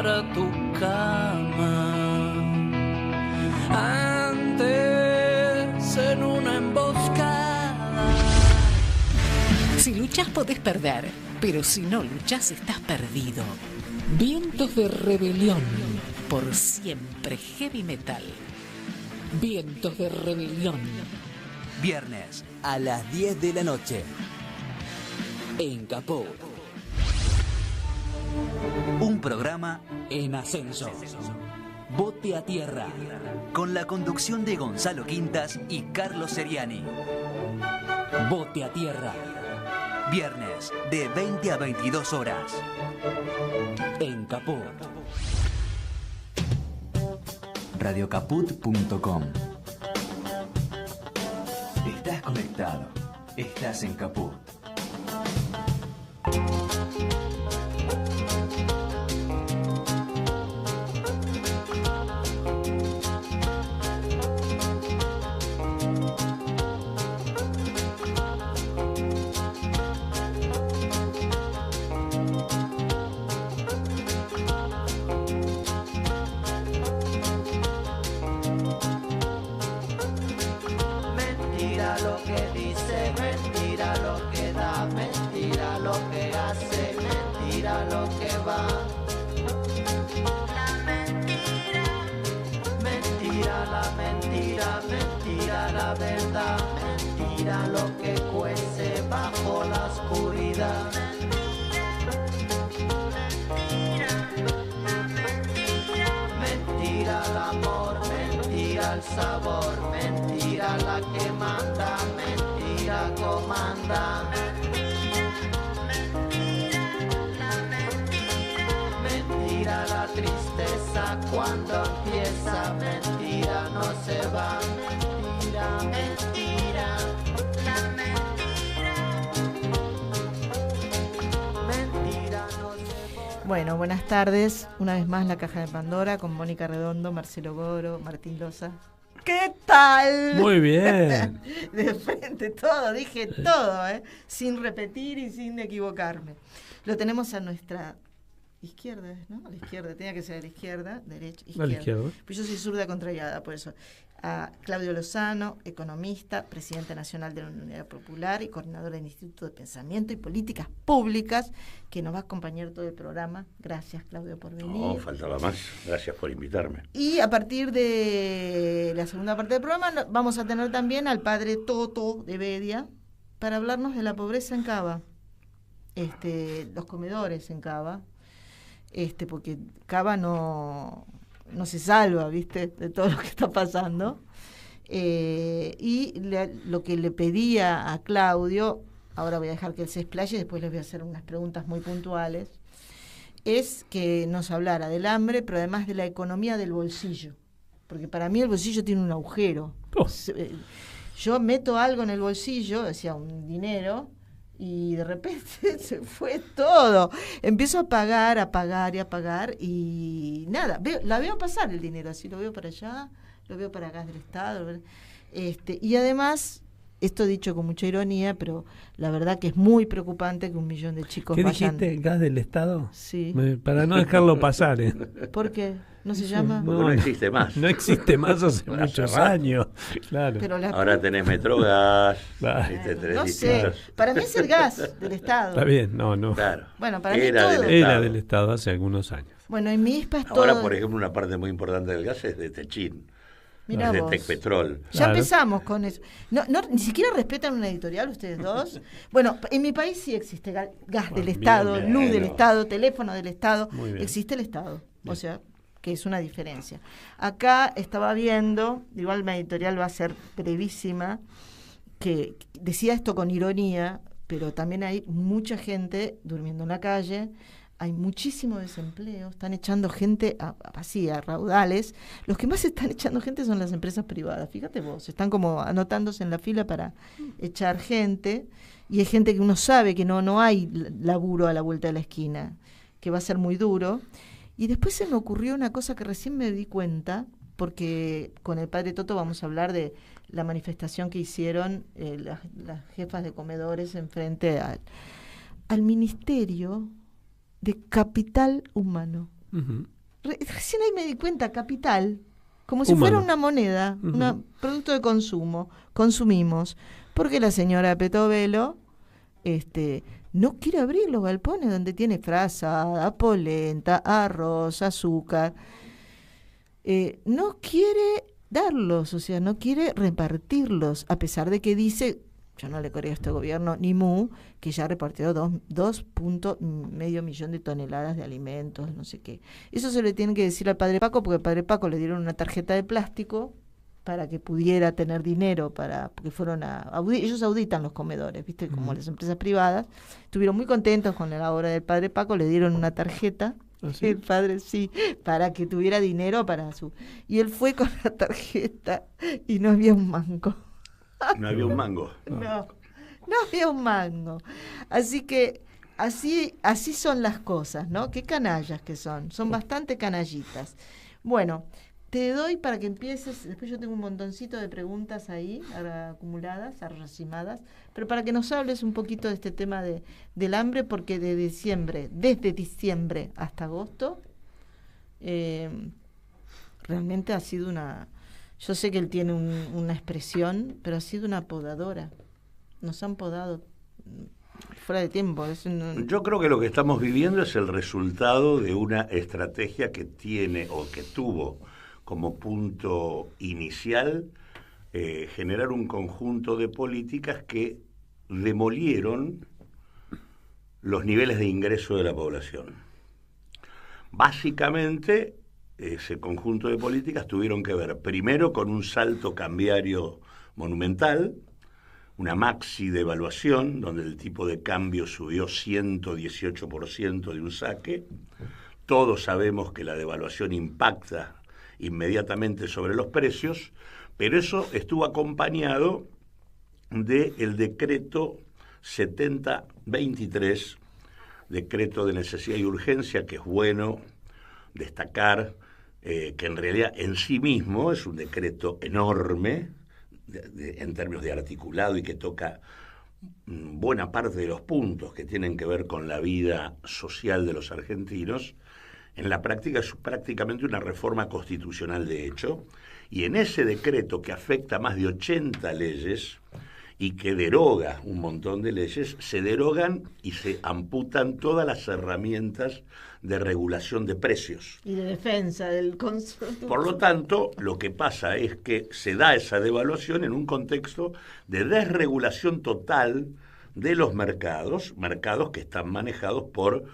para tu cama. Antes en una emboscada. Si luchás podés perder, pero si no luchás estás perdido. Vientos de rebelión, por siempre heavy metal. Vientos de rebelión. Viernes a las 10 de la noche. En Caput. Un programa en ascenso. Bote a tierra. Con la conducción de Gonzalo Quintas y Carlos Seriani. Bote a tierra. Viernes de 20 a 22 horas. En Caput. Radiocaput.com. Estás conectado. Estás en Caput. Bueno, buenas tardes. Una vez más La Caja de Pandora con Mónica Redondo, Marcelo Goro, Martín Loza. ¿Qué tal? Muy bien. De frente todo, dije todo, sin repetir y sin equivocarme. Lo tenemos a nuestra izquierda, ¿no? A la izquierda, tenía que ser a la izquierda, derecha, izquierda. A la izquierda. Pues yo soy zurda contrariada, por eso. A Claudio Lozano, economista, presidente nacional de la Unidad Popular y coordinador del Instituto de Pensamiento y Políticas Públicas, que nos va a acompañar todo el programa. Gracias, Claudio, por venir. No, faltaba más. Gracias por invitarme. Y a partir de la segunda parte del programa vamos a tener también al padre Toto de Bedia para hablarnos de la pobreza en Cava, los comedores en Cava, porque Cava no se salva, ¿viste?, de todo lo que está pasando. Y lo que le pedía a Claudio, ahora voy a dejar que él se explaye, después les voy a hacer unas preguntas muy puntuales, es que nos hablara del hambre, pero además de la economía del bolsillo. Porque para mí el bolsillo tiene un agujero. Oh. Yo meto algo en el bolsillo, decía, un dinero, y de repente se fue todo. Empiezo a pagar y nada, la veo pasar el dinero, así lo veo para allá, lo veo para gas del Estado. Y además, esto dicho con mucha ironía, pero la verdad que es muy preocupante que 1 millón de chicos ¿Qué vayan... dijiste? ¿Gas del Estado? Sí. Para no dejarlo pasar. ¿Por qué? ¿No se llama? No existe más. No existe más hace muchos años. Claro. Pero ahora tenés Metrogas. No sé, para mí es el gas del Estado. Está bien, no. Claro. Bueno, para mí Era todo. Era del Estado hace algunos años. Bueno, en mi ISPA es todo... Ahora, por ejemplo, una parte muy importante del gas es de Techin. Mirá de vos. Tecpetrol. Ya empezamos con eso. No, ni siquiera respetan una editorial ustedes dos. Bueno, en mi país sí existe gas del Estado, bien, luz bueno. del Estado, teléfono del Estado. Muy bien. Existe el Estado. Bien. O sea, que es una diferencia. Acá estaba viendo, igual mi editorial va a ser brevísima, que decía esto con ironía, pero también hay mucha gente durmiendo en la calle, hay muchísimo desempleo, están echando gente así, a raudales. Los que más están echando gente son las empresas privadas, fíjate vos, están como anotándose en la fila para echar gente, y hay gente que uno sabe que no hay laburo a la vuelta de la esquina, que va a ser muy duro. Y después se me ocurrió una cosa que recién me di cuenta, porque con el padre Toto vamos a hablar de la manifestación que hicieron las jefas de comedores en frente al Ministerio de Capital Humano. Ujú. Recién ahí me di cuenta, capital, como si Humano. fuera una moneda, Ujú. un producto de consumo, consumimos, porque la señora Petovelo no quiere abrir los galpones donde tiene frazada, polenta, arroz, azúcar, no quiere darlos, o sea, no quiere repartirlos, a pesar de que dice, yo no le creo a este gobierno ni mu, que ya repartió 2,5 millones de toneladas de alimentos, no sé qué. Eso se le tiene que decir al padre Paco, porque al padre Paco le dieron una tarjeta de plástico para que pudiera tener dinero, porque fueron ellos auditan los comedores, ¿viste? Como las empresas privadas. Estuvieron muy contentos con la obra del padre Paco, le dieron una tarjeta. ¿Ah, sí? El padre sí, para que tuviera dinero y él fue con la tarjeta y no había un mango. No había un mango. No había un mango. Así que así son las cosas, ¿no? Qué canallas que son bastante canallitas. Bueno, te doy para que empieces, después yo tengo un montoncito de preguntas ahí, acumuladas, arracimadas, pero para que nos hables un poquito de este tema del hambre, porque desde diciembre hasta agosto, realmente ha sido yo sé que él tiene una expresión, pero ha sido una podadora. Nos han podado fuera de tiempo. Yo creo que lo que estamos viviendo es el resultado de una estrategia que tiene o que tuvo como punto inicial generar un conjunto de políticas que demolieron los niveles de ingreso de la población. Básicamente, ese conjunto de políticas tuvieron que ver primero con un salto cambiario monumental, una maxi devaluación, donde el tipo de cambio subió 118% de un saque. Todos sabemos que la devaluación impacta inmediatamente sobre los precios, pero eso estuvo acompañado del decreto 7023, decreto de necesidad y urgencia, que es bueno destacar que en realidad en sí mismo es un decreto enorme en términos de articulado y que toca buena parte de los puntos que tienen que ver con la vida social de los argentinos. En la práctica es prácticamente una reforma constitucional de hecho, y en ese decreto que afecta más de 80 leyes y que deroga un montón de leyes, se derogan y se amputan todas las herramientas de regulación de precios. Y de defensa del consumo. Por lo tanto, lo que pasa es que se da esa devaluación en un contexto de desregulación total de los mercados que están manejados por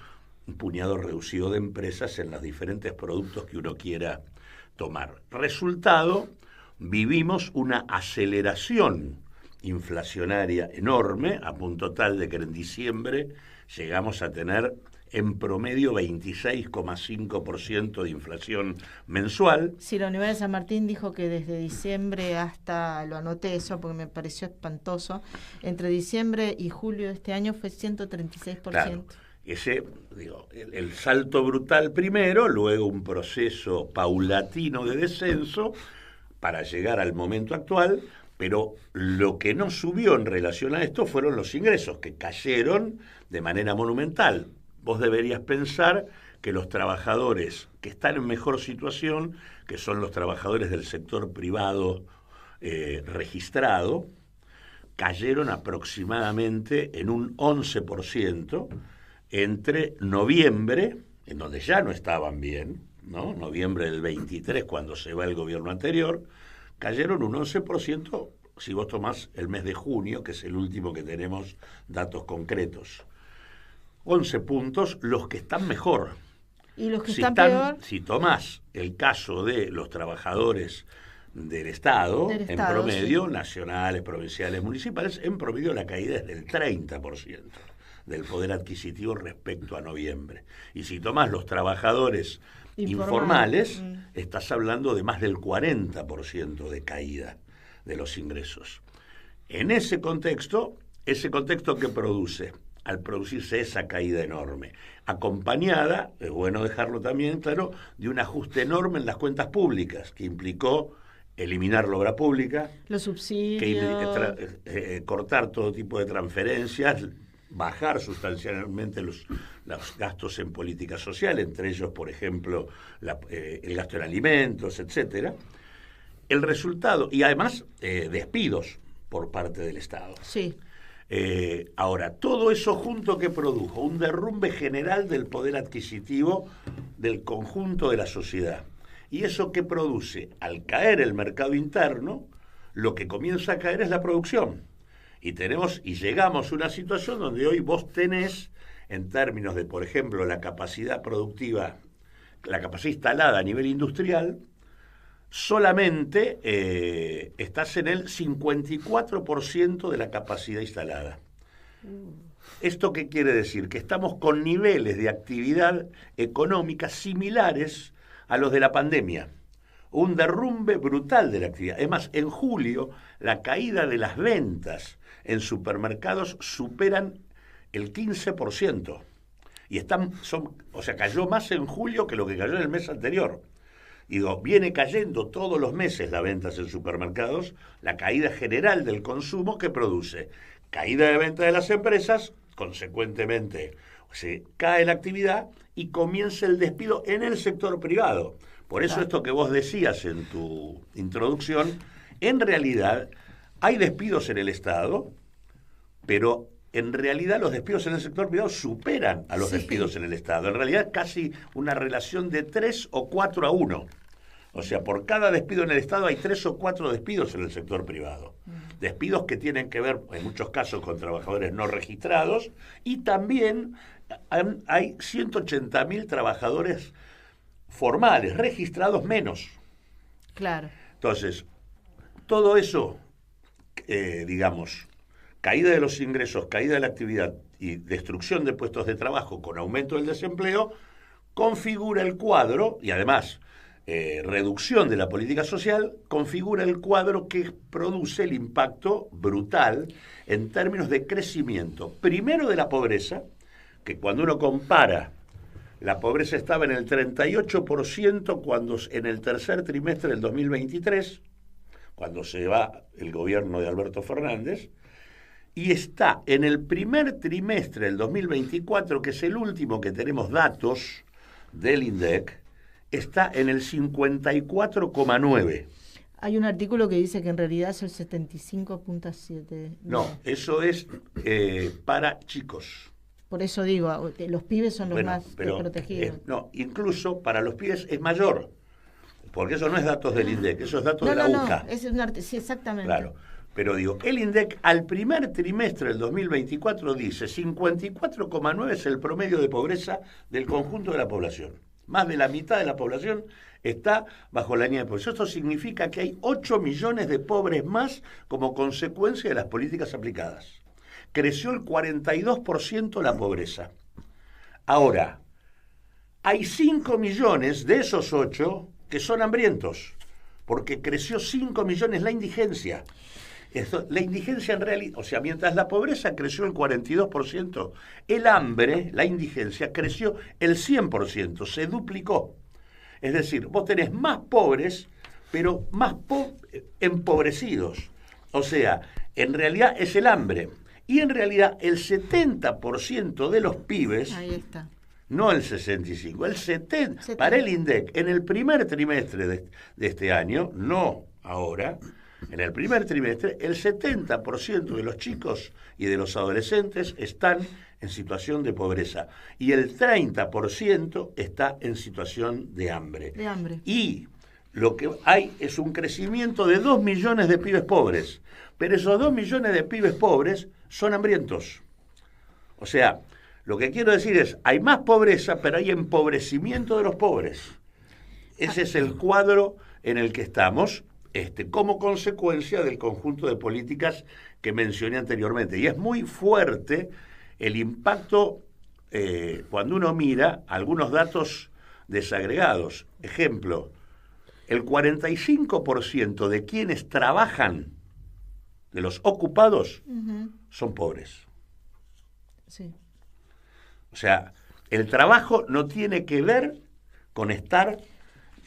un puñado reducido de empresas en los diferentes productos que uno quiera tomar. Resultado, vivimos una aceleración inflacionaria enorme, a punto tal de que en diciembre llegamos a tener en promedio 26,5% de inflación mensual. Sí, la Universidad de San Martín dijo que desde diciembre hasta, lo anoté eso porque me pareció espantoso, entre diciembre y julio de este año fue 136%. Claro. El salto brutal primero, luego un proceso paulatino de descenso para llegar al momento actual, pero lo que no subió en relación a esto fueron los ingresos, que cayeron de manera monumental. Vos deberías pensar que los trabajadores que están en mejor situación, que son los trabajadores del sector privado registrado, cayeron aproximadamente en un 11%, entre noviembre, en donde ya no estaban bien, ¿no? Noviembre del 23, cuando se va el gobierno anterior, cayeron un 11% si vos tomás el mes de junio, que es el último que tenemos datos concretos. 11 puntos los que están mejor. ¿Y los que están peor? Si tomás el caso de los trabajadores del Estado, en promedio, sí, nacionales, provinciales, municipales, en promedio la caída es del 30% del poder adquisitivo respecto a noviembre. Y si tomás los trabajadores informales, estás hablando de más del 40% de caída de los ingresos. En ese contexto que produce, al producirse esa caída enorme, acompañada, es bueno dejarlo también claro, de un ajuste enorme en las cuentas públicas, que implicó eliminar la obra pública, los subsidios, cortar todo tipo de transferencias, bajar sustancialmente los gastos en política social, entre ellos, por ejemplo, el gasto en alimentos, etcétera. El resultado, y además despidos por parte del Estado. Sí. Ahora, todo eso junto que produjo un derrumbe general del poder adquisitivo del conjunto de la sociedad. Y eso que produce, al caer el mercado interno, lo que comienza a caer es la producción. Y llegamos a una situación donde hoy vos tenés, en términos de, por ejemplo, la capacidad productiva, la capacidad instalada a nivel industrial, solamente estás en el 54% de la capacidad instalada. ¿Esto qué quiere decir? Que estamos con niveles de actividad económica similares a los de la pandemia. Un derrumbe brutal de la actividad. Es más, en julio la caída de las ventas en supermercados superan el 15%. Y cayó más en julio que lo que cayó en el mes anterior. Viene cayendo todos los meses las ventas en supermercados, la caída general del consumo que produce caída de ventas de las empresas, consecuentemente se cae la actividad y comienza el despido en el sector privado. Por eso esto que vos decías en tu introducción, en realidad hay despidos en el Estado, pero en realidad los despidos en el sector privado superan a los despidos en el Estado. En realidad casi una relación de 3 o 4 a 1. O sea, por cada despido en el Estado hay 3 o 4 despidos en el sector privado. Despidos que tienen que ver, en muchos casos, con trabajadores no registrados, y también hay 180.000 trabajadores formales, registrados menos. Claro. Entonces, todo eso, caída de los ingresos, caída de la actividad y destrucción de puestos de trabajo con aumento del desempleo, configura el cuadro, y además reducción de la política social, configura el cuadro que produce el impacto brutal en términos de crecimiento. Primero de la pobreza, que cuando uno compara, la pobreza estaba en el 38% cuando en el tercer trimestre del 2023, cuando se va el gobierno de Alberto Fernández, y está en el primer trimestre del 2024, que es el último que tenemos datos del INDEC, está en el 54,9. Hay un artículo que dice que en realidad es el 75,7. No, eso es para chicos. Por eso digo, los pibes son los más protegidos. No, incluso para los pibes es mayor, porque eso no es datos del INDEC, eso es datos de la UCA. Sí, exactamente. Claro. Pero el INDEC al primer trimestre del 2024 dice 54,9 es el promedio de pobreza del conjunto de la población. Más de la mitad de la población está bajo la línea de pobreza. Esto significa que hay 8 millones de pobres más como consecuencia de las políticas aplicadas. Creció el 42% la pobreza. Ahora, hay 5 millones de esos 8 que son hambrientos, porque creció 5 millones la indigencia. La indigencia en realidad, o sea, mientras la pobreza creció el 42%, el hambre, la indigencia, creció el 100%, se duplicó. Es decir, vos tenés más pobres, pero más empobrecidos. O sea, en realidad es el hambre. Y en realidad el 70% de los pibes, ahí está, no el 65, el 70, para el INDEC, en el primer trimestre de este año, no ahora, en el primer trimestre, el 70% de los chicos y de los adolescentes están en situación de pobreza y el 30% está en situación de hambre. Y lo que hay es un crecimiento de 2 millones de pibes pobres, pero esos 2 millones de pibes pobres son hambrientos. O sea, lo que quiero decir es, hay más pobreza, pero hay empobrecimiento de los pobres. Ese es el cuadro en el que estamos, como consecuencia del conjunto de políticas que mencioné anteriormente. Y es muy fuerte el impacto cuando uno mira algunos datos desagregados. Ejemplo, el 45% de quienes trabajan, de los ocupados, son pobres. Sí. O sea, el trabajo no tiene que ver con estar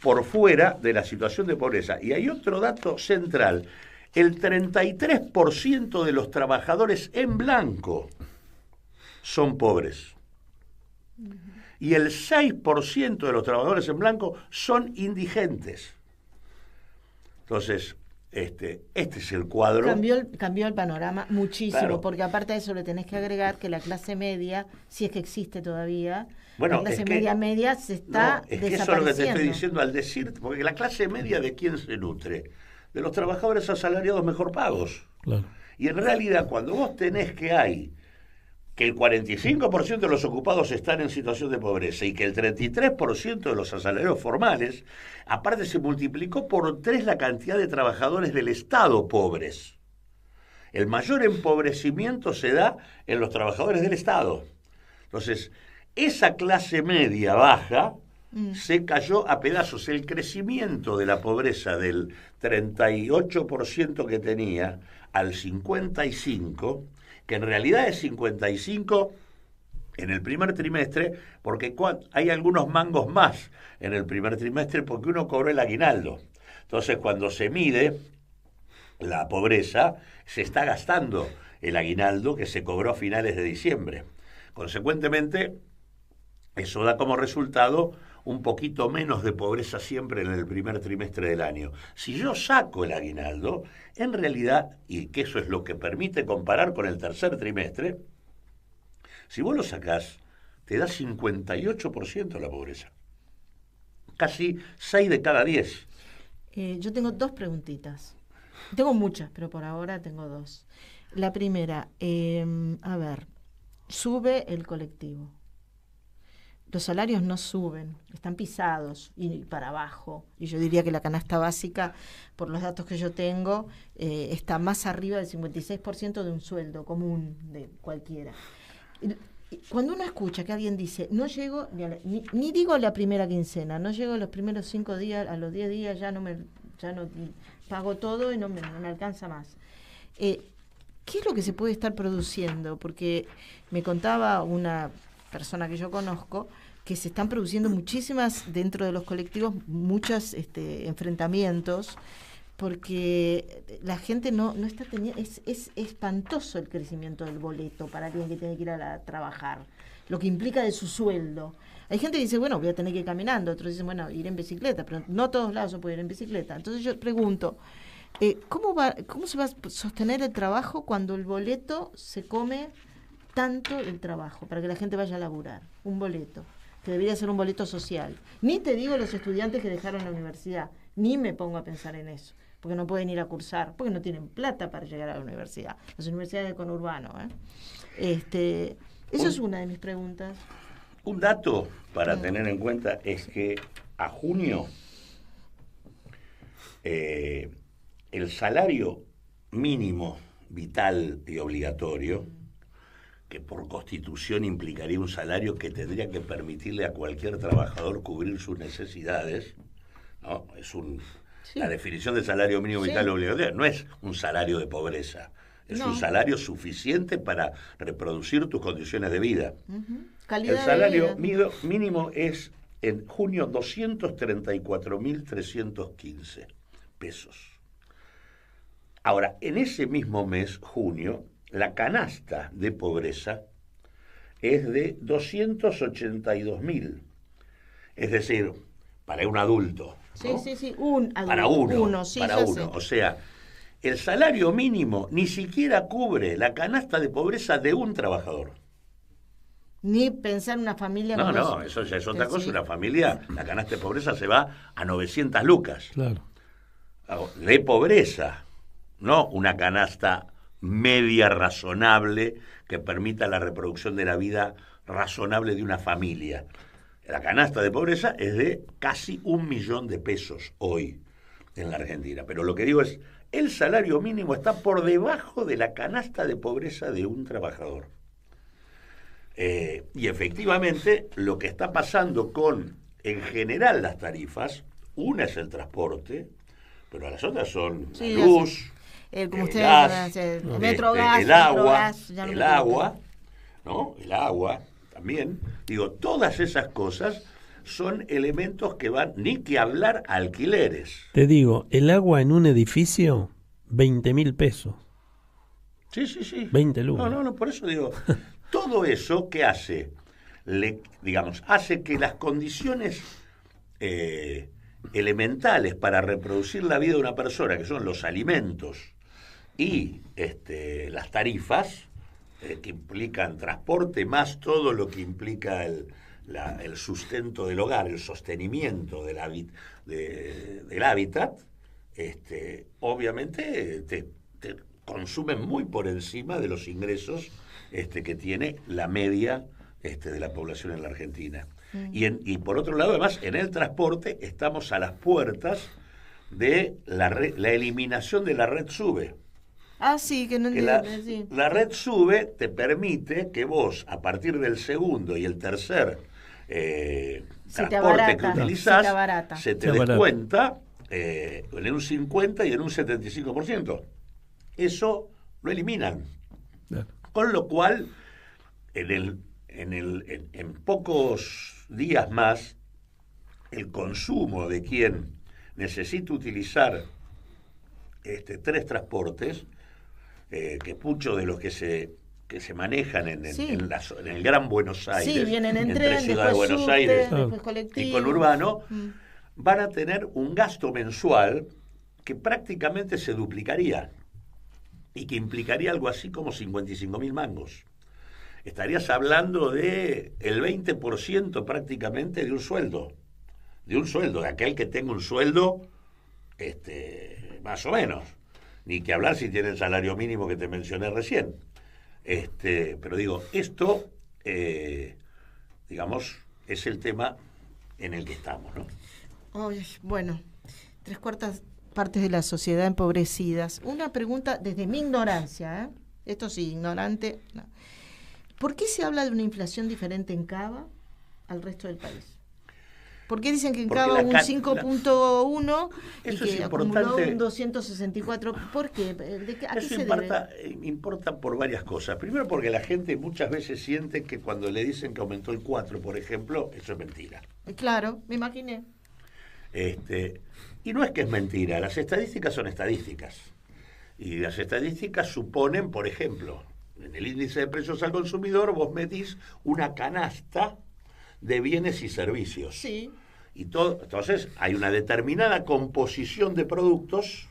por fuera de la situación de pobreza. Y hay otro dato central. El 33% de los trabajadores en blanco son pobres. Y el 6% de los trabajadores en blanco son indigentes. Entonces, este es el cuadro. Cambió el panorama muchísimo, Claro. porque aparte de eso le tenés que agregar que la clase media, si es que existe todavía, Bueno, la clase es que- media se está No, es que desapareciendo. eso es lo que te estoy diciendo al decir, porque la clase media, ¿de quién se nutre? De los trabajadores asalariados mejor pagos. Claro. Y en realidad, cuando vos tenés que el 45% de los ocupados están en situación de pobreza y que el 33% de los asalariados formales, aparte se multiplicó por 3 la cantidad de trabajadores del Estado pobres. El mayor empobrecimiento se da en los trabajadores del Estado. Entonces, esa clase media baja se cayó a pedazos. El crecimiento de la pobreza del 38% que tenía al 55%, que en realidad es 55% en el primer trimestre, porque hay algunos mangos más en el primer trimestre porque uno cobró el aguinaldo. Entonces, cuando se mide la pobreza, se está gastando el aguinaldo que se cobró a finales de diciembre. Consecuentemente, eso da como resultado un poquito menos de pobreza siempre en el primer trimestre del año. Si yo saco el aguinaldo, en realidad, y que eso es lo que permite comparar con el tercer trimestre, si vos lo sacás, te da 58% la pobreza. Casi 6 de cada 10. Yo tengo 2 preguntitas. Tengo muchas, pero por ahora tengo 2. La primera, a ver, sube el colectivo. Los salarios no suben, están pisados y para abajo. Y yo diría que la canasta básica, por los datos que yo tengo, está más arriba del 56% de un sueldo común de cualquiera. Y cuando uno escucha que alguien dice, no llego, ni digo la primera quincena, no llego a los primeros 5 días, a los 10 días ya no pago todo y no me alcanza más. ¿Qué es lo que se puede estar produciendo? Porque me contaba una persona que yo conozco que se están produciendo muchísimas, dentro de los colectivos, muchos enfrentamientos, porque la gente no está teniendo, es espantoso el crecimiento del boleto para alguien que tiene que ir a trabajar, lo que implica de su sueldo. Hay gente que dice, bueno, voy a tener que ir caminando, otros dicen, bueno, ir en bicicleta, pero no a todos lados se puede ir en bicicleta. Entonces yo pregunto, ¿cómo se va a sostener el trabajo cuando el boleto se come tanto el trabajo para que la gente vaya a laburar? Un boleto, que debería ser un boleto social. Ni te digo los estudiantes que dejaron la universidad, ni me pongo a pensar en eso, porque no pueden ir a cursar, porque no tienen plata para llegar a la universidad. Las universidades de conurbano, eso es una de mis preguntas. Un dato para tener en cuenta es que a junio el salario mínimo vital y obligatorio, que por constitución implicaría un salario que tendría que permitirle a cualquier trabajador cubrir sus necesidades, ¿no? La definición de salario mínimo vital y obligatorio no es un salario de pobreza, es un salario suficiente para reproducir tus condiciones de vida. Calidad El salario de vida. mínimo es en junio 234.315 pesos. Ahora, en ese mismo mes, junio, la canasta de pobreza es de 282.000. Es decir, para un adulto. ¿no? Sí, un adulto. Para uno. Sí, para ya uno. sé. O sea, el salario mínimo ni siquiera cubre la canasta de pobreza de un trabajador. Ni pensar en una familia No, con no, dos- eso ya es otra Sí. cosa. Una familia, la canasta de pobreza se va a 900 lucas. Claro. De pobreza, no una canasta media razonable que permita la reproducción de la vida razonable de una familia. La canasta de pobreza es de casi 1 millón de pesos hoy en la Argentina. Pero lo que digo es, el salario mínimo está por debajo de la canasta de pobreza de un trabajador. Y efectivamente, lo que está pasando con, en general, las tarifas, una es el transporte, pero las otras son Sí, la luz, como el ustedes gas, saben, el metrogas, el agua, Metrogas, ya no me acuerdo. ¿no? El agua también. Digo, todas esas cosas son elementos que van, ni que hablar a alquileres. Te digo, el agua en un edificio, 20.000 pesos. Sí. 20 lucas. No, por eso digo, todo eso, ¿qué hace? Hace que las condiciones elementales para reproducir la vida de una persona, que son los alimentos y las tarifas, que implican transporte, más todo lo que implica el sustento del hogar, el sostenimiento del hábitat, obviamente te consumen muy por encima de los ingresos que tiene la media de la población en la Argentina. Y por otro lado, además, en el transporte estamos a las puertas de la eliminación de la red SUBE. Ah, sí, que no entiendo. Sí. La red SUBE te permite que vos, a partir del segundo y el tercer transporte que utilizás, se te descuenta en un 50 y en un 75%. Eso lo eliminan. Con lo cual, en pocos días más, el consumo de quien necesita utilizar 3 transportes, que muchos de los que se manejan en el Gran Buenos Aires, sí, vienen en entre tren, Ciudad de Buenos Aires y conurbano, van a tener un gasto mensual que prácticamente se duplicaría y que implicaría algo así como 55.000 mangos. Estarías hablando de el 20% prácticamente de un sueldo, de aquel que tenga un sueldo más o menos. Ni que hablar si tiene el salario mínimo que te mencioné recién. Pero digo, esto, digamos, es el tema en el que estamos, ¿no? Bueno, 3/4 partes de la sociedad empobrecidas. Una pregunta desde mi ignorancia, esto sí, ignorante. No. ¿Por qué se habla de una inflación diferente en Cava al resto del país? ¿Por qué dicen que en Cava un 5.1 y que acumuló un 264? ¿Por qué? ¿A qué se debe? Importa por varias cosas. Primero, porque la gente muchas veces siente que cuando le dicen que aumentó el 4, por ejemplo, eso es mentira. Claro, me imaginé. Y no es que es mentira, las estadísticas son estadísticas. Y las estadísticas suponen, por ejemplo, en el índice de precios al consumidor vos metís una canasta de bienes y servicios. Sí. Entonces hay una determinada composición de productos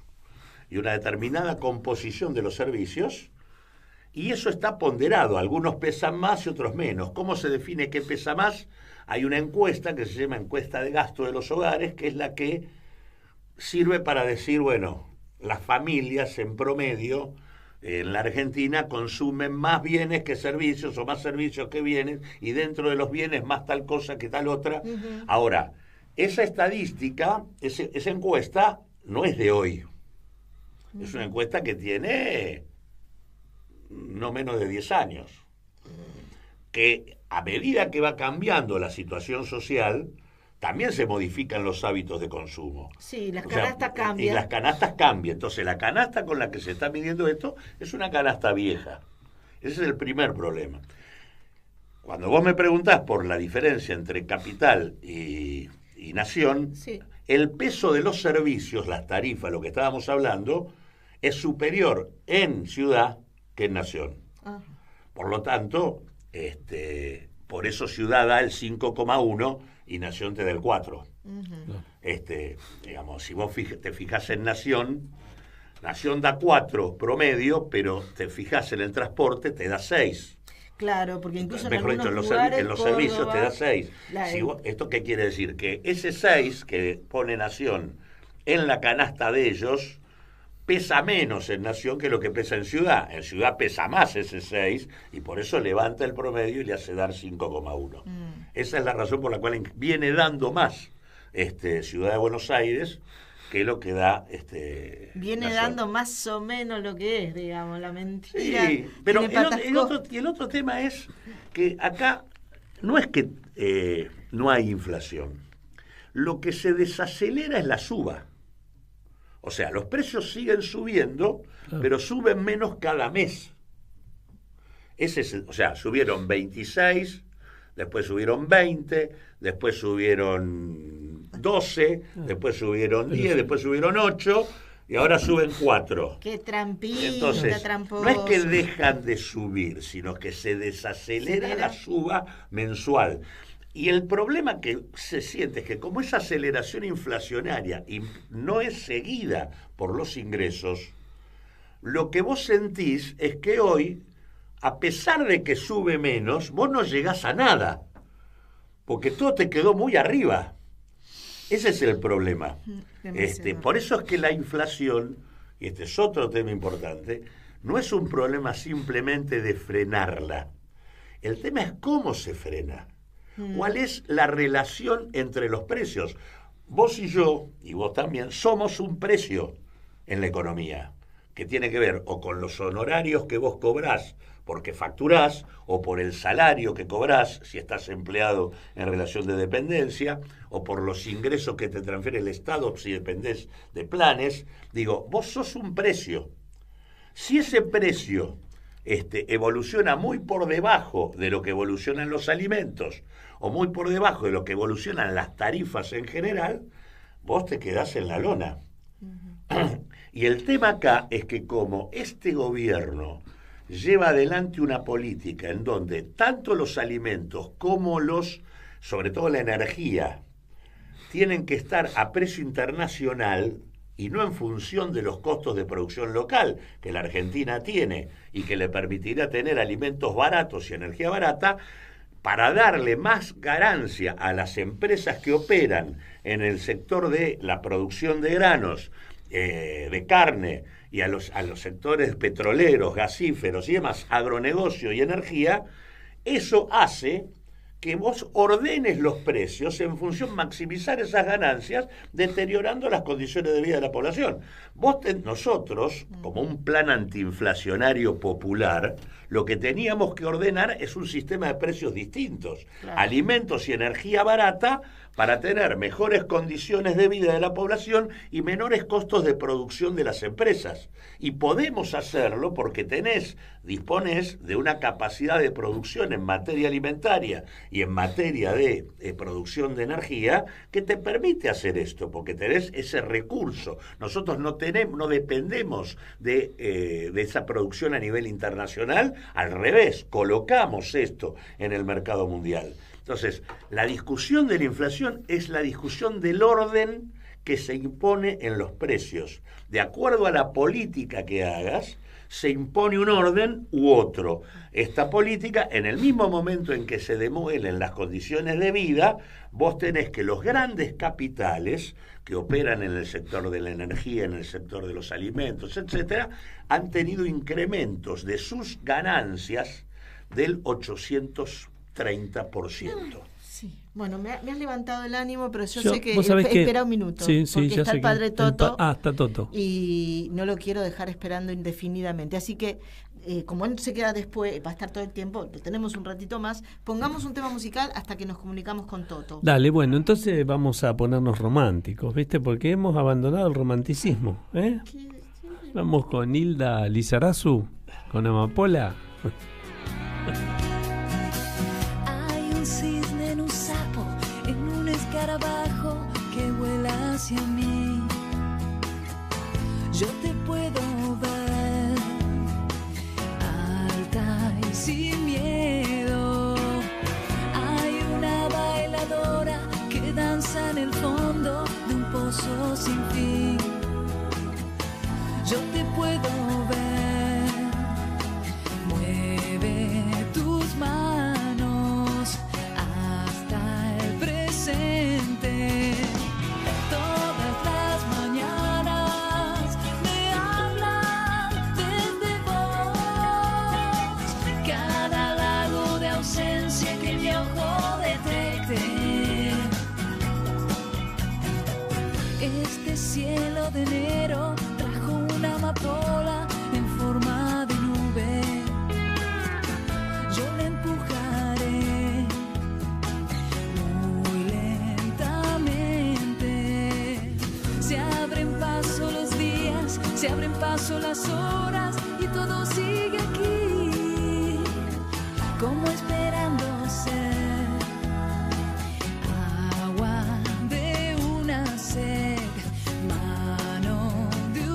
y una determinada composición de los servicios, y eso está ponderado. Algunos pesan más y otros menos. ¿Cómo se define qué pesa más? Hay una encuesta que se llama encuesta de gasto de los hogares, que es la que sirve para decir, bueno, las familias en promedio en la Argentina consumen más bienes que servicios, o más servicios que bienes, y dentro de los bienes más tal cosa que tal otra. Uh-huh. Ahora, esa estadística, esa encuesta no es de hoy. Uh-huh. Es una encuesta que tiene no menos de 10 años. Que a medida que va cambiando la situación social, también se modifican los hábitos de consumo. Sí, las canastas cambian. Y las canastas cambian. Entonces, la canasta con la que se está midiendo esto es una canasta vieja. Ese es el primer problema. Cuando vos me preguntás por la diferencia entre capital y nación, sí, el peso de los servicios, las tarifas, lo que estábamos hablando, es superior en ciudad que en nación. Ajá. Por lo tanto, por eso ciudad da el 5,1 y nación te da el 4. Uh-huh. Digamos, si vos te fijás en nación da 4 promedio, pero te fijás en el transporte, te da 6. Claro, porque incluso en los servicios te da 6. ¿Esto qué quiere decir? Que ese 6 que pone nación en la canasta de ellos pesa menos en nación que lo que pesa en ciudad. En ciudad pesa más ese 6 y por eso levanta el promedio y le hace dar 5,1. Esa es la razón por la cual viene dando más Ciudad de Buenos Aires que lo que da viene dando más o menos lo que es, digamos, la mentira. Sí, pero el otro tema es que acá no es que no hay inflación. Lo que se desacelera es la suba. O sea, los precios siguen subiendo, claro, pero suben menos cada mes. O sea, subieron 26, después subieron 20, después subieron 12, después subieron 10, después subieron 8, y ahora suben 4. Qué trampita, Entonces, tramposo. no es que dejan de subir, sino que se desacelera la suba mensual. Y el problema que se siente es que como esa aceleración inflacionaria no es seguida por los ingresos, lo que vos sentís es que hoy, a pesar de que sube menos, vos no llegás a nada, porque todo te quedó muy arriba. Ese es el problema. Por eso es que la inflación, y este es otro tema importante, no es un problema simplemente de frenarla. El tema es cómo se frena. ¿Cuál es la relación entre los precios? Vos y yo, y vos también, somos un precio en la economía, que tiene que ver o con los honorarios que vos cobrás porque facturás, o por el salario que cobrás si estás empleado en relación de dependencia, o por los ingresos que te transfiere el Estado si dependés de planes. Digo, vos sos un precio. Si ese precio evoluciona muy por debajo de lo que evolucionan los alimentos, o muy por debajo de lo que evolucionan las tarifas en general, vos te quedás en la lona. Y el tema acá es que como este gobierno lleva adelante una política en donde tanto los alimentos como sobre todo la energía, tienen que estar a precio internacional y no en función de los costos de producción local que la Argentina tiene y que le permitirá tener alimentos baratos y energía barata, para darle más ganancia a las empresas que operan en el sector de la producción de granos, de carne, y a los sectores petroleros, gasíferos y demás, agronegocio y energía, eso hace que vos ordenes los precios en función de maximizar esas ganancias, deteriorando las condiciones de vida de la población. Nosotros, como un plan antiinflacionario popular, lo que teníamos que ordenar es un sistema de precios distintos. Claro. Alimentos y energía barata para tener mejores condiciones de vida de la población y menores costos de producción de las empresas. Y podemos hacerlo porque disponés de una capacidad de producción en materia alimentaria y en materia de producción de energía que te permite hacer esto, porque tenés ese recurso. Nosotros no dependemos de esa producción a nivel internacional, al revés, colocamos esto en el mercado mundial. Entonces, la discusión de la inflación es la discusión del orden que se impone en los precios. De acuerdo a la política que hagas, se impone un orden u otro. Esta política, en el mismo momento en que se demuelen las condiciones de vida, vos tenés que los grandes capitales que operan en el sector de la energía, en el sector de los alimentos, etcétera, han tenido incrementos de sus ganancias del 830%. Sí. Bueno, me has levantado el ánimo, pero yo sé que espera un minuto, sí, porque ya está el padre Toto. Está Toto. Y no lo quiero dejar esperando indefinidamente. Así que, como él se queda después, va a estar todo el tiempo, tenemos un ratito más, pongamos un tema musical hasta que nos comunicamos con Toto. Dale, bueno, entonces vamos a ponernos románticos, ¿viste? Porque hemos abandonado el romanticismo, ¿eh? Vamos con Hilda Lizarazu, con Amapola. Hay un cisne en un sapo, en un escarabajo que vuela hacia mí. Yo te puedo ver, alta y sin miedo. Hay una bailadora que danza en el fondo de un pozo sin fin. Yo te puedo ver, mueve tus manos hasta el presente. Todas las mañanas me hablan desde vos. Cada lago de ausencia que mi ojo detecte. Este cielo de enero trajo una amapola en forma de nube. Yo la empujaré muy lentamente. Se abren paso los días, se abren paso las horas y todo sigue aquí, como esperando ser agua de una sed, mano de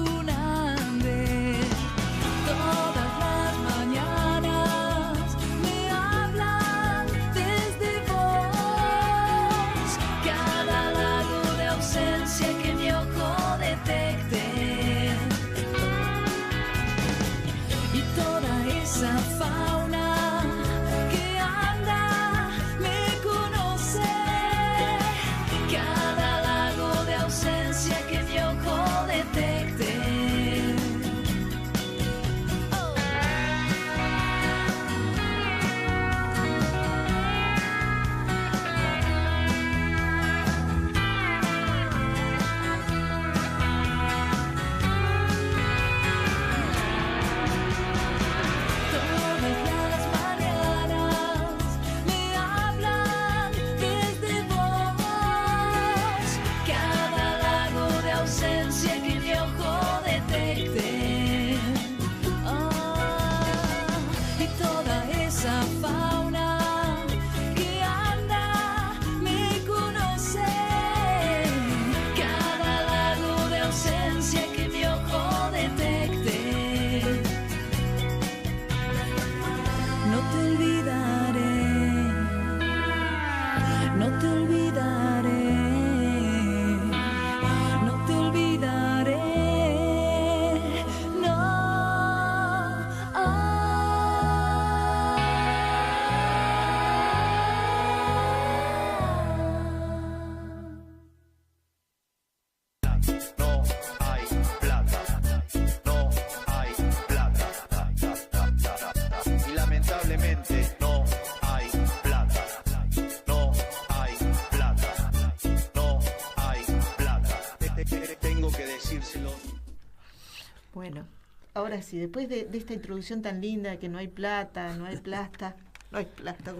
Bueno, ahora sí, después de esta introducción tan linda de que no hay plata, no hay plata, ¿con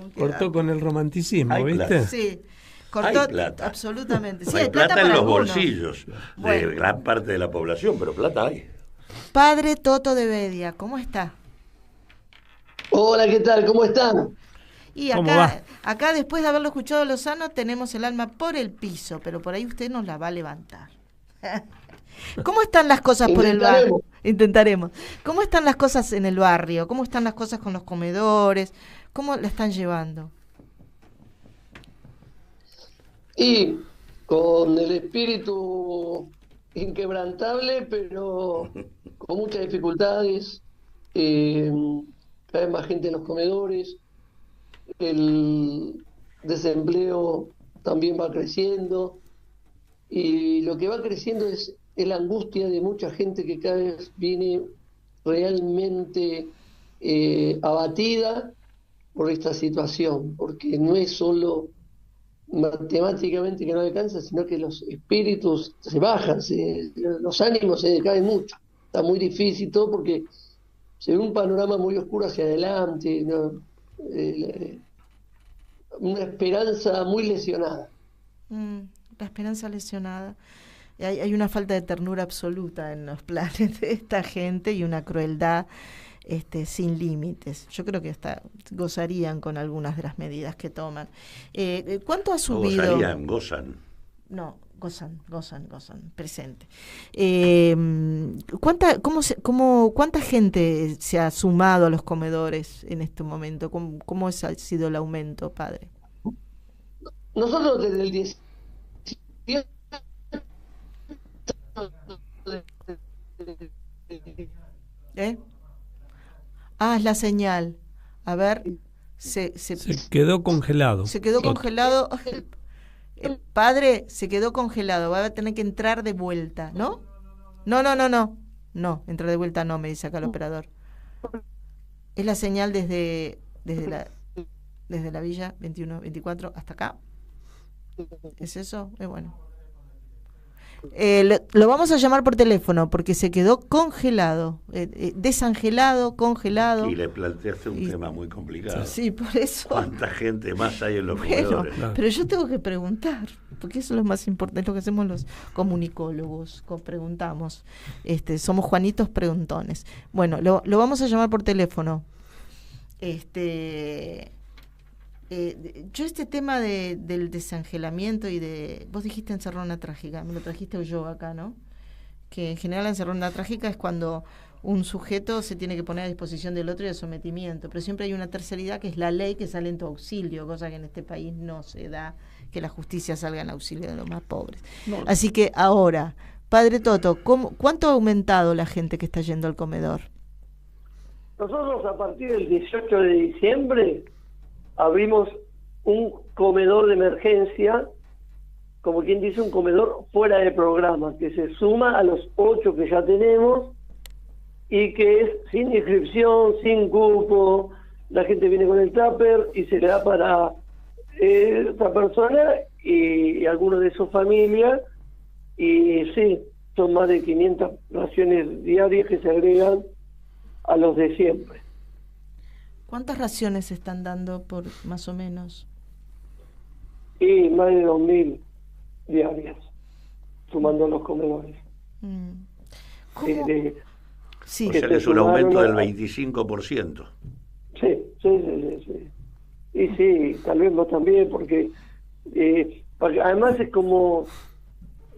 qué Cortó edad? con el romanticismo, Hay ¿viste? plata. Sí, cortó Hay plata. absolutamente. Sí, No hay hay plata plata en para los algunos. bolsillos Bueno. de gran parte de la población, pero plata hay. Padre Toto de Bedia, ¿cómo está? Hola, ¿qué tal? ¿Cómo están? Y ¿Cómo va? acá después de haberlo escuchado a Lozano tenemos el alma por el piso, pero por ahí usted nos la va a levantar. ¿Cómo están las cosas por el barrio? Intentaremos. ¿Cómo están las cosas en el barrio? ¿Cómo están las cosas con los comedores? ¿Cómo la están llevando? Y con el espíritu inquebrantable, pero con muchas dificultades, cada vez más gente en los comedores, el desempleo también va creciendo, y lo que va creciendo es la angustia de mucha gente que cada vez viene realmente abatida por esta situación, porque no es solo matemáticamente que no alcanza, sino que los espíritus se bajan, los ánimos se decaen mucho. Está muy difícil todo porque se ve un panorama muy oscuro hacia adelante, ¿no? Una esperanza muy lesionada. La esperanza lesionada. Hay una falta de ternura absoluta en los planes de esta gente y una crueldad sin límites. Yo creo que hasta gozarían con algunas de las medidas que toman. ¿Cuánto ha subido? No gozarían, gozan. No, gozan, presente. ¿Cuánta gente se ha sumado a los comedores en este momento? ¿Cómo ha sido el aumento, padre? Nosotros desde el 10 es la señal. A ver, se quedó congelado. Se quedó congelado. El padre se quedó congelado. Va a tener que entrar de vuelta, ¿no? No. No, entrar de vuelta no, me dice acá el operador. Es la señal desde la villa 21, 24 hasta acá. ¿Es eso? Bueno. Lo vamos a llamar por teléfono porque se quedó congelado, desangelado, congelado. Y le planteaste un tema muy complicado. Sí, por eso. ¿Cuánta gente más hay en los Bueno, comedores? pero yo tengo que preguntar, porque eso es lo más importante, es lo que hacemos los comunicólogos, preguntamos. Somos Juanitos preguntones. Bueno, lo vamos a llamar por teléfono. Yo tema del desangelamiento y vos dijiste encerrona trágica, me lo trajiste yo acá, ¿no? Que en general la encerrona trágica es cuando un sujeto se tiene que poner a disposición del otro y de sometimiento, pero siempre hay una terceridad que es la ley que sale en tu auxilio, cosa que en este país no se da, que la justicia salga en auxilio de los más pobres. No. Así que ahora, padre Toto, ¿cuánto ha aumentado la gente que está yendo al comedor? Nosotros a partir del 18 de diciembre abrimos un comedor de emergencia, como quien dice, un comedor fuera de programa, que se suma a los 8 que ya tenemos y que es sin inscripción, sin cupo. La gente viene con el tupper y se le da para otra persona y algunos de su familia, y sí, son más de 500 raciones diarias que se agregan a los de siempre. ¿Cuántas raciones se están dando por más o menos? Y más de 2.000 diarias, sumando los comedores. ¿Cómo? Sí. O sea que es un aumento del 25%. Sí. Y sí, tal vez vos también, porque además es como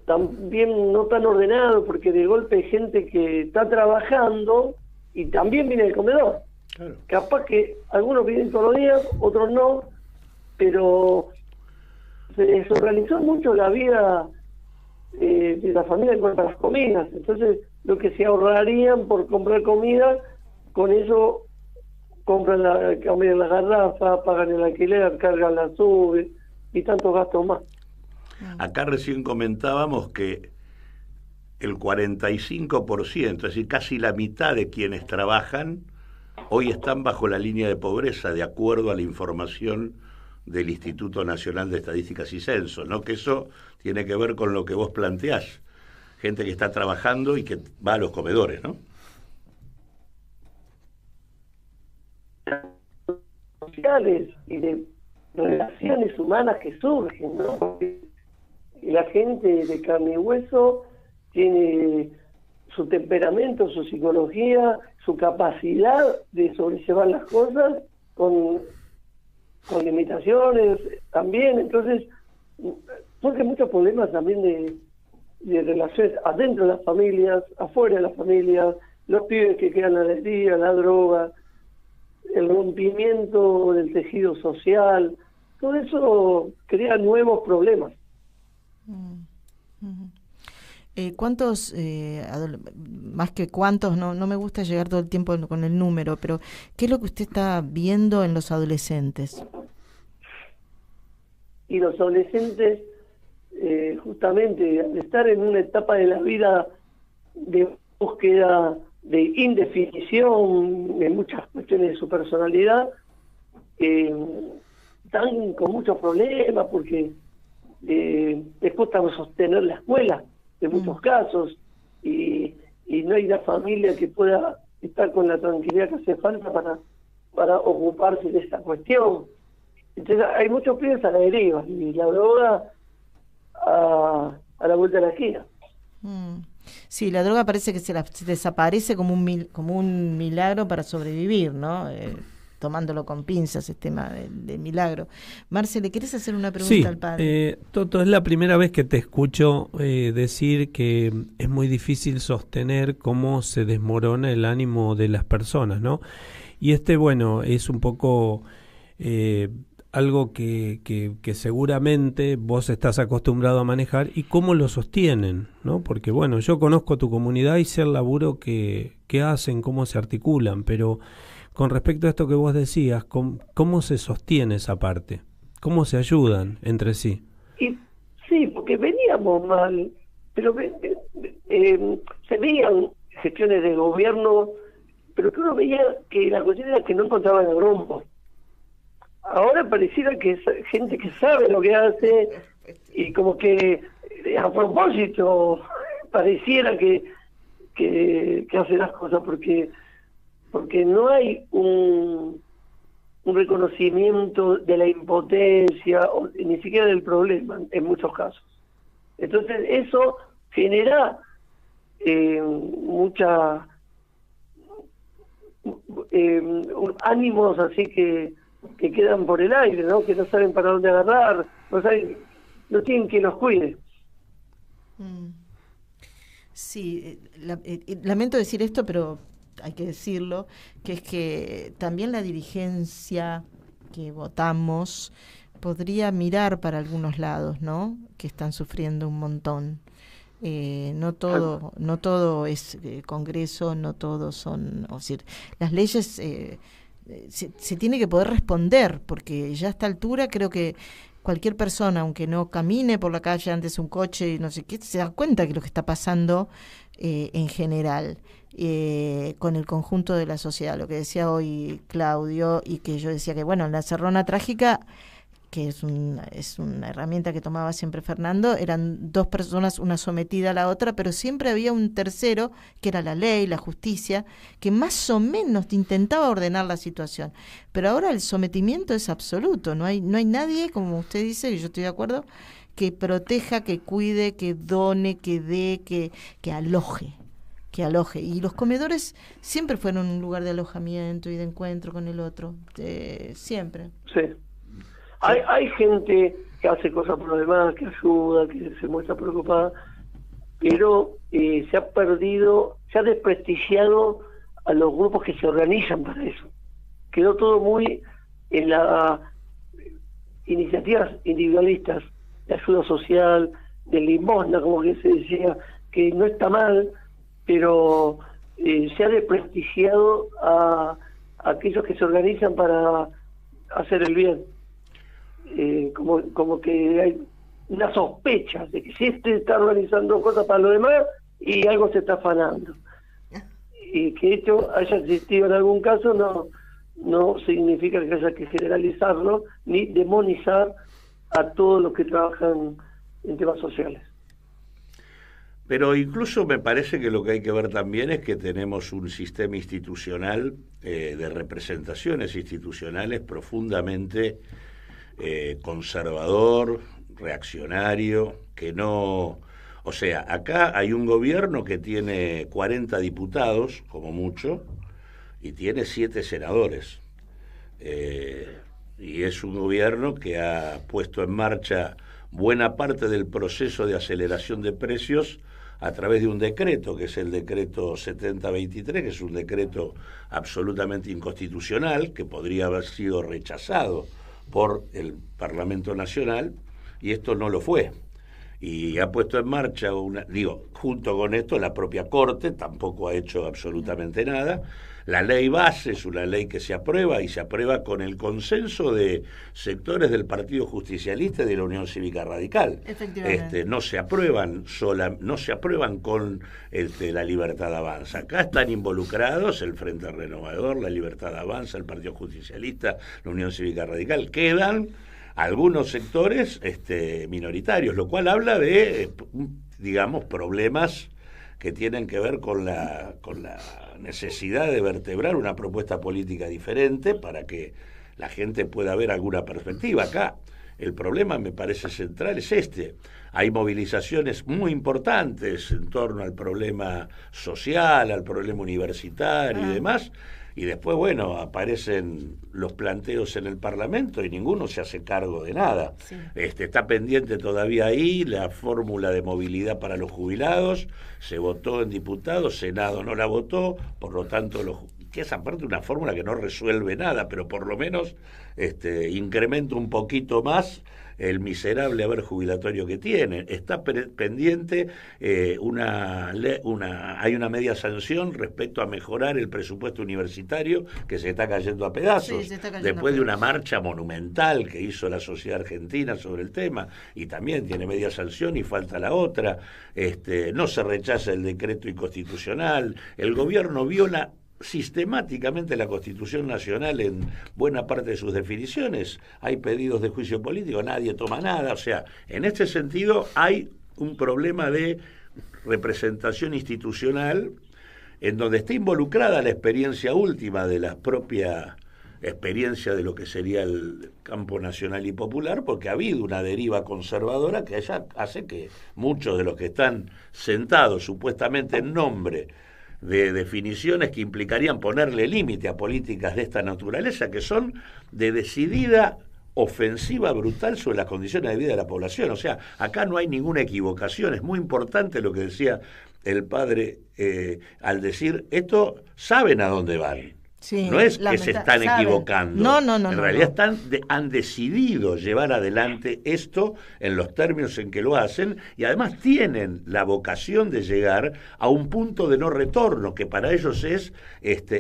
también no tan ordenado, porque de golpe hay gente que está trabajando y también viene del comedor. Claro. Capaz que algunos vienen todos los días, otros no, pero se desorganizó mucho la vida de la familia en cuanto a las comidas. Entonces, lo que se ahorrarían por comprar comida, con eso compran cambian la garrafa, pagan el alquiler, cargan la sube y tantos gastos más. Acá recién comentábamos que el 45%, es decir, casi la mitad de quienes trabajan, hoy están bajo la línea de pobreza, de acuerdo a la información del Instituto Nacional de Estadísticas y Censos, ¿no? Que eso tiene que ver con lo que vos planteás. gente que está trabajando y que va a los comedores, ¿no? Sociales y de relaciones humanas que surgen, ¿no? Porque la gente de carne y hueso tiene su temperamento, su psicología, su capacidad de sobrellevar las cosas con limitaciones también. Entonces surgen muchos problemas también de relaciones adentro de las familias, afuera de las familias, los pibes que quedan a la día, la droga, el rompimiento del tejido social, todo eso crea nuevos problemas. ¿Cuántos, más que cuántos, no me gusta llegar todo el tiempo con el número, pero qué es lo que usted está viendo en los adolescentes? Y los adolescentes, justamente al estar en una etapa de la vida de búsqueda de indefinición en muchas cuestiones de su personalidad, están con muchos problemas porque les cuesta sostener la escuela en muchos casos y no hay una familia que pueda estar con la tranquilidad que hace falta para ocuparse de esta cuestión. Entonces hay muchos pibes a la deriva y la droga a la vuelta de la esquina. Sí, la droga parece que se desaparece como un milagro para sobrevivir, ¿no? Tomándolo con pinzas, este tema de milagro. Marce, ¿le querés hacer una pregunta al padre? Toto, es la primera vez que te escucho decir que es muy difícil sostener cómo se desmorona el ánimo de las personas, ¿no? Y bueno, es un poco algo que seguramente vos estás acostumbrado a manejar y cómo lo sostienen, ¿no? Porque, bueno, yo conozco tu comunidad y sé el laburo que hacen, cómo se articulan, pero con respecto a esto que vos decías, ¿cómo se sostiene esa parte? ¿Cómo se ayudan entre sí? Y, sí, porque veníamos mal, pero se veían gestiones de gobierno, pero que uno veía que la cuestión era que no encontraban el rumbo. Ahora pareciera que es gente que sabe lo que hace y como que a propósito pareciera que hace las cosas porque no hay un reconocimiento de la impotencia o ni siquiera del problema en muchos casos. Entonces eso genera ánimos así que quedan por el aire, ¿no? Que no saben para dónde agarrar, no tienen quien los cuide. Sí, lamento decir esto, pero hay que decirlo, que es que también la dirigencia que votamos podría mirar para algunos lados, ¿no? Que están sufriendo un montón. No todo es Congreso, no todos son, es decir, las leyes se tiene que poder responder, porque ya a esta altura creo que cualquier persona, aunque no camine por la calle antes un coche y no sé qué, se da cuenta que lo que está pasando en general con el conjunto de la sociedad, lo que decía hoy Claudio y que yo decía que bueno, en la Serrona Trágica, que es una herramienta que tomaba siempre Fernando, eran dos personas, una sometida a la otra, pero siempre había un tercero, que era la ley, la justicia, que más o menos intentaba ordenar la situación. Pero ahora el sometimiento es absoluto, no hay nadie, como usted dice, y yo estoy de acuerdo, que proteja, que cuide, que done, que dé, que aloje. Y los comedores siempre fueron un lugar de alojamiento y de encuentro con el otro, siempre. Sí. Hay gente que hace cosas por lo demás, que ayuda, que se muestra preocupada, pero se ha perdido, se ha desprestigiado a los grupos que se organizan para eso. Quedó todo muy en las iniciativas individualistas de ayuda social, de limosna, como que se decía, que no está mal, pero se ha desprestigiado a aquellos que se organizan para hacer el bien. Como que hay una sospecha de que si está organizando cosas para lo demás y algo se está afanando. Y que esto haya existido en algún caso no significa que haya que generalizarlo ni demonizar a todos los que trabajan en temas sociales. Pero incluso me parece que lo que hay que ver también es que tenemos un sistema institucional de representaciones institucionales profundamente conservador, reaccionario, que no... O sea, acá hay un gobierno que tiene 40 diputados, como mucho, y tiene 7 senadores. Y es un gobierno que ha puesto en marcha buena parte del proceso de aceleración de precios a través de un decreto, que es el decreto 7023, que es un decreto absolutamente inconstitucional, que podría haber sido rechazado por el Parlamento Nacional, y esto no lo fue. Y ha puesto en marcha junto con esto la propia Corte tampoco ha hecho absolutamente nada. La ley base es una ley que se aprueba y se aprueba con el consenso de sectores del Partido Justicialista y de la Unión Cívica Radical. Efectivamente. No se aprueban con la Libertad Avanza. Acá están involucrados el Frente Renovador, la Libertad Avanza, el Partido Justicialista, la Unión Cívica Radical. Quedan algunos sectores minoritarios, lo cual habla de, digamos, problemas que tienen que ver con la necesidad de vertebrar una propuesta política diferente para que la gente pueda ver alguna perspectiva. Acá el problema, me parece central, es hay movilizaciones muy importantes en torno al problema social, al problema universitario y demás, y después, bueno, aparecen los planteos en el Parlamento y ninguno se hace cargo de nada. Sí. Está pendiente todavía ahí la fórmula de movilidad para los jubilados, se votó en diputados, Senado no la votó, por lo tanto, que es aparte una fórmula que no resuelve nada, pero por lo menos incrementa un poquito más el miserable haber jubilatorio que tiene. Está pendiente hay una media sanción respecto a mejorar el presupuesto universitario que se está cayendo a pedazos, después de una marcha monumental que hizo la sociedad argentina sobre el tema, y también tiene media sanción y falta la otra. No se rechaza el decreto inconstitucional, el gobierno viola sistemáticamente la Constitución Nacional en buena parte de sus definiciones, hay pedidos de juicio político, nadie toma nada. O sea, en este sentido hay un problema de representación institucional en donde está involucrada la experiencia última de la propia experiencia de lo que sería el campo nacional y popular, porque ha habido una deriva conservadora que hace que muchos de los que están sentados supuestamente en nombre de definiciones que implicarían ponerle límite a políticas de esta naturaleza, que son de decidida ofensiva brutal sobre las condiciones de vida de la población. O sea, acá no hay ninguna equivocación. Es muy importante lo que decía el padre al decir, esto saben a dónde van. Sí, no es que se están equivocando. No. En realidad han decidido llevar adelante esto en los términos en que lo hacen, y además tienen la vocación de llegar a un punto de no retorno, que para ellos es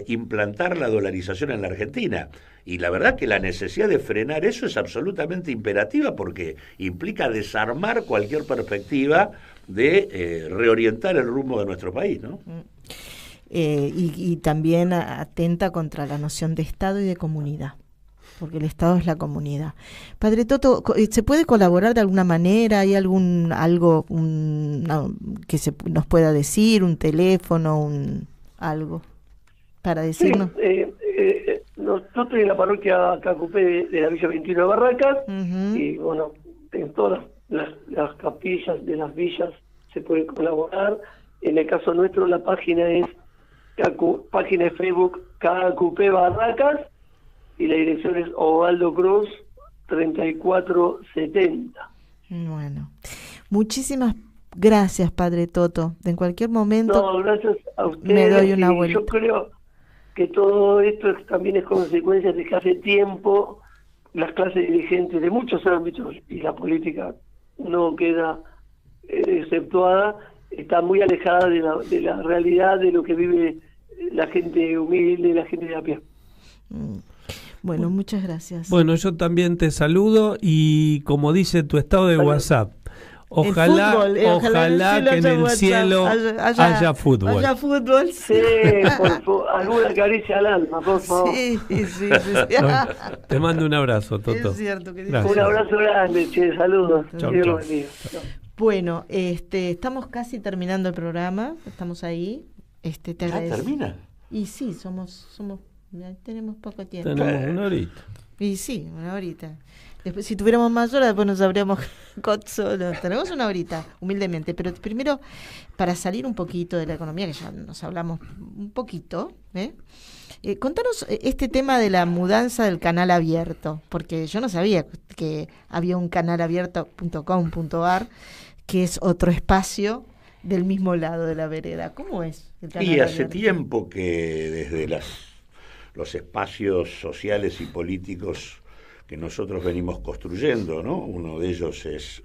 implantar la dolarización en la Argentina. Y la verdad que la necesidad de frenar eso es absolutamente imperativa, porque implica desarmar cualquier perspectiva de reorientar el rumbo de nuestro país, ¿no? Y también atenta contra la noción de Estado y de comunidad, porque el Estado es la comunidad. Padre Toto, ¿se puede colaborar de alguna manera? ¿Hay algo que nos pueda decir, un teléfono, algo para decirnos? Sí, nosotros en la parroquia Cacupé de la Villa 21 de Barracas, y bueno, en todas las capillas de las villas se puede colaborar. En el caso nuestro, la página es página de Facebook Cacupé Barracas, y la dirección es Osvaldo Cruz 3470. Bueno, muchísimas gracias, Padre Toto. En cualquier momento, no, gracias a ustedes, me doy una vuelta. Yo creo que todo esto también es consecuencia de que hace tiempo las clases dirigentes de muchos ámbitos, y la política no queda exceptuada, está muy alejada de la realidad de lo que vive la gente humilde, la gente de a pie. Bueno, muchas gracias. Bueno, yo también te saludo, y como dice tu estado de WhatsApp, ojalá que en el cielo haya fútbol. Haya fútbol. Sí, por favor, alguna caricia al alma, por favor. Sí. Te mando un abrazo, Toto. Es cierto que un abrazo grande, saludos. Chau. Bueno, estamos casi terminando el programa, estamos ahí. Te agradezco. ¿Termina? Y sí, somos tenemos poco tiempo. Tenemos una horita. Y sí, una horita. Después, si tuviéramos más horas, después nos habríamos solo. Tenemos una horita, humildemente. Pero primero, para salir un poquito de la economía, que ya nos hablamos un poquito, contanos este tema de la mudanza del canal abierto, porque yo no sabía que había un canalabierto.com.ar, que es otro espacio del mismo lado de la vereda. ¿Cómo es el canal Y hace abierto? tiempo que desde los espacios sociales y políticos que nosotros venimos construyendo, ¿no? Uno de ellos es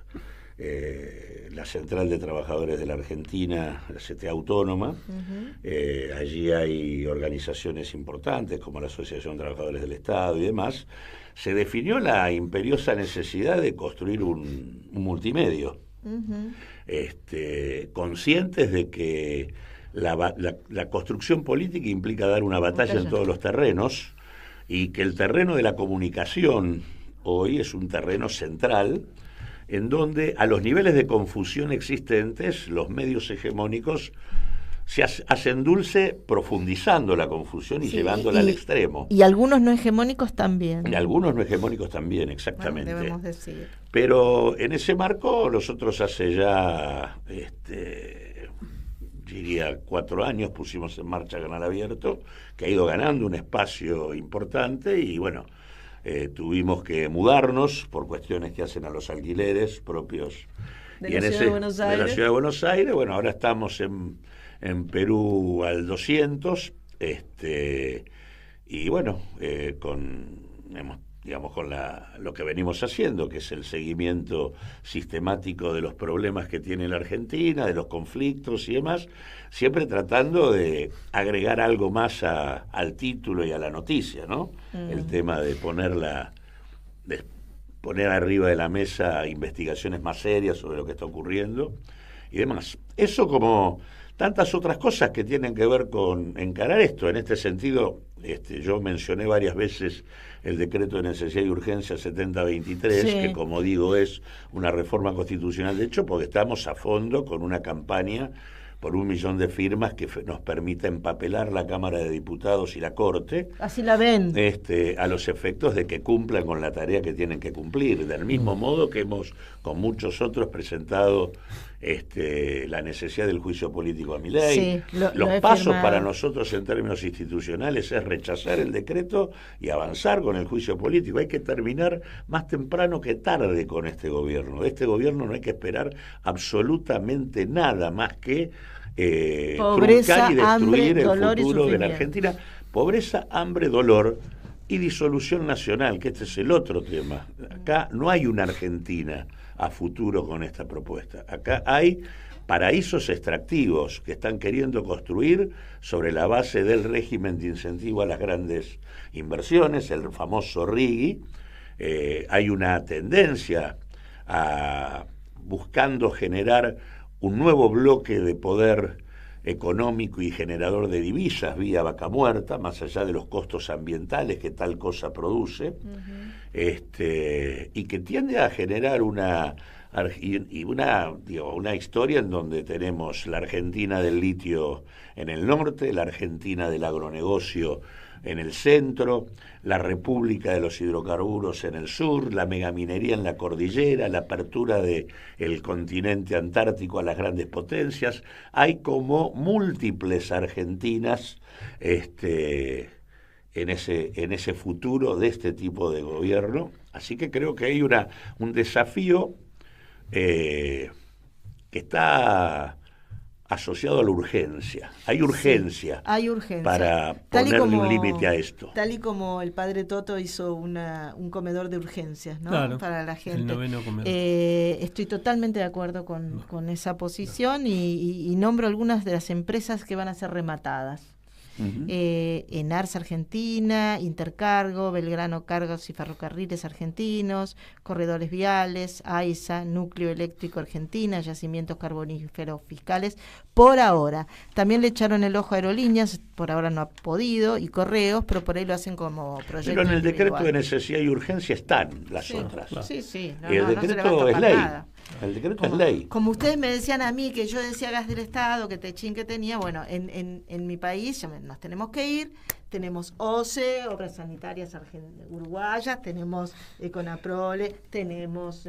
la Central de Trabajadores de la Argentina, la CTA Autónoma. Uh-huh. Allí hay organizaciones importantes como la Asociación de Trabajadores del Estado y demás. Se definió la imperiosa necesidad de construir un multimedio. Uh-huh. Conscientes de que la construcción política implica dar una batalla en todos los terrenos, y que el terreno de la comunicación hoy es un terreno central en donde a los niveles de confusión existentes los medios hegemónicos se hacen dulce profundizando la confusión y llevándola al extremo. Y algunos no hegemónicos también. Y algunos no hegemónicos también, exactamente. Bueno, debemos decir. Pero en ese marco nosotros hace ya, diría 4 años, pusimos en marcha Canal Abierto, que ha ido ganando un espacio importante y bueno, tuvimos que mudarnos por cuestiones que hacen a los alquileres propios de la Ciudad de Buenos Aires. De la Ciudad de Buenos Aires. Bueno, ahora estamos en Perú al 200, y bueno, con lo que venimos haciendo, que es el seguimiento sistemático de los problemas que tiene la Argentina, de los conflictos y demás, siempre tratando de agregar algo más al título y a la noticia, ¿no? El tema de poner arriba de la mesa investigaciones más serias sobre lo que está ocurriendo y demás. Eso, como tantas otras cosas que tienen que ver con encarar esto. En este sentido, yo mencioné varias veces el decreto de necesidad y urgencia 7023, sí, que como digo es una reforma constitucional de hecho, porque estamos a fondo con una campaña por 1 millón de firmas que nos permita empapelar la Cámara de Diputados y la Corte. Así la ven. A los efectos de que cumplan con la tarea que tienen que cumplir, del mismo modo que hemos, con muchos otros, presentado la necesidad del juicio político a Milei. Sí, los pasos para nosotros en términos institucionales es rechazar el decreto y avanzar con el juicio político. Hay que terminar más temprano que tarde con este gobierno. De este gobierno no hay que esperar absolutamente nada más que pobreza, truncar y destruir hambre, el dolor futuro de la Argentina. Pobreza, hambre, dolor y disolución nacional, que este es el otro tema. Acá no hay una Argentina a futuro con esta propuesta. Acá hay paraísos extractivos que están queriendo construir sobre la base del régimen de incentivo a las grandes inversiones, el famoso RIGI. Hay una tendencia buscando generar un nuevo bloque de poder económico y generador de divisas vía vaca muerta, más allá de los costos ambientales que tal cosa produce, y que tiende a generar una historia en donde tenemos la Argentina del litio en el norte, la Argentina del agronegocio en el centro, la República de los Hidrocarburos en el sur, la megaminería en la cordillera, la apertura del continente antártico a las grandes potencias. Hay como múltiples Argentinas en ese futuro de este tipo de gobierno. Así que creo que hay un desafío que está asociado a la urgencia. Hay urgencia, sí, hay urgencia para ponerle un límite a esto. Tal y como el padre Toto hizo un comedor de urgencias, ¿no? Claro, para la gente. el 9º comedor. Estoy totalmente de acuerdo con esa posición y nombro algunas de las empresas que van a ser rematadas. Uh-huh. Enarsa Argentina, Intercargo, Belgrano Cargos y Ferrocarriles Argentinos, Corredores Viales, AISA, Núcleo Eléctrico Argentina, Yacimientos Carboníferos Fiscales, por ahora. También le echaron el ojo a Aerolíneas, por ahora no ha podido, y Correos, pero por ahí lo hacen como proyecto. Pero en el decreto individual. De necesidad y urgencia están las otras. Sí, sí. El decreto es ley. El decreto es ley. Como ustedes me decían a mí que yo decía gas del Estado, que techín que tenía, bueno, en mi país nos tenemos que ir, tenemos OCE, Obras Sanitarias Uruguayas, tenemos Conaprole, tenemos...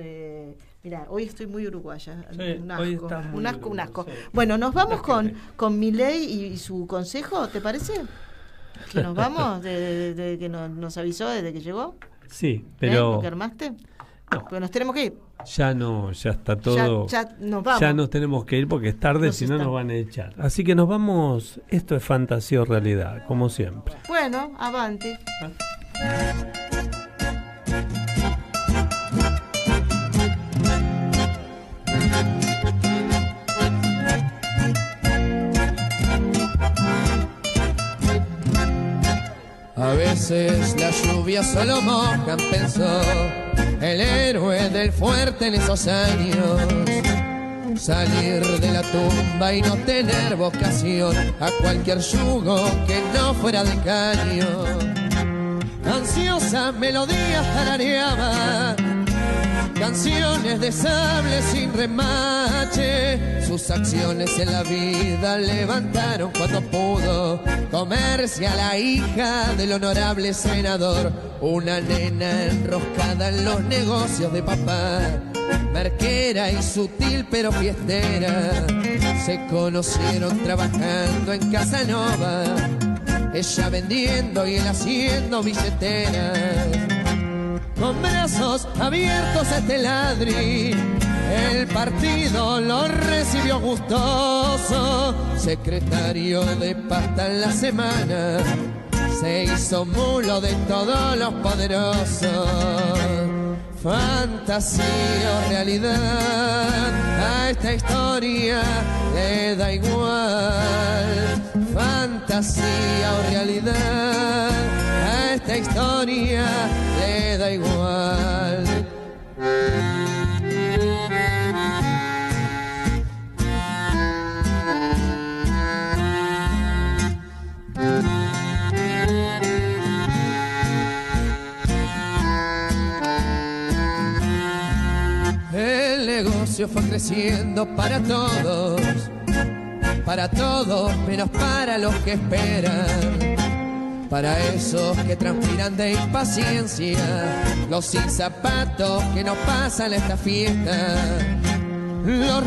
mira, hoy estoy muy uruguaya, Sí, un hoy asco, estás muy un asco, un uruguaya, asco. sí. Bueno, nos vamos con Milei y su consejo, ¿te parece? Que nos vamos, de que nos avisó desde que llegó. Sí, pero... ¿Lo que armaste? No. Porque nos tenemos que ir. Ya no, ya está todo. Ya nos vamos. Ya nos tenemos que ir porque es tarde, si no nos van a echar. Así que nos vamos. Esto es fantasía o realidad, como siempre. Bueno, avanti. A veces la lluvia solo moja, pensó el héroe del fuerte en esos años. Salir de la tumba y no tener vocación a cualquier yugo que no fuera de caño. Ansiosa melodía tarareaba, canciones de sable sin remache. Sus acciones en la vida levantaron cuando pudo comerse a la hija del honorable senador. Una nena enroscada en los negocios de papá, marquera y sutil pero fiestera. Se conocieron trabajando en Casanova, ella vendiendo y él haciendo billeteras. Con brazos abiertos a este ladri, el partido lo recibió gustoso. Secretario de pasta en la semana, se hizo mulo de todos los poderosos. Fantasía o realidad, a esta historia le da igual. Fantasía o realidad, a esta historia le da igual. El negocio fue creciendo para todos menos para los que esperan. Para esos que transpiran de impaciencia, los sin zapatos que no pasan esta fiesta, los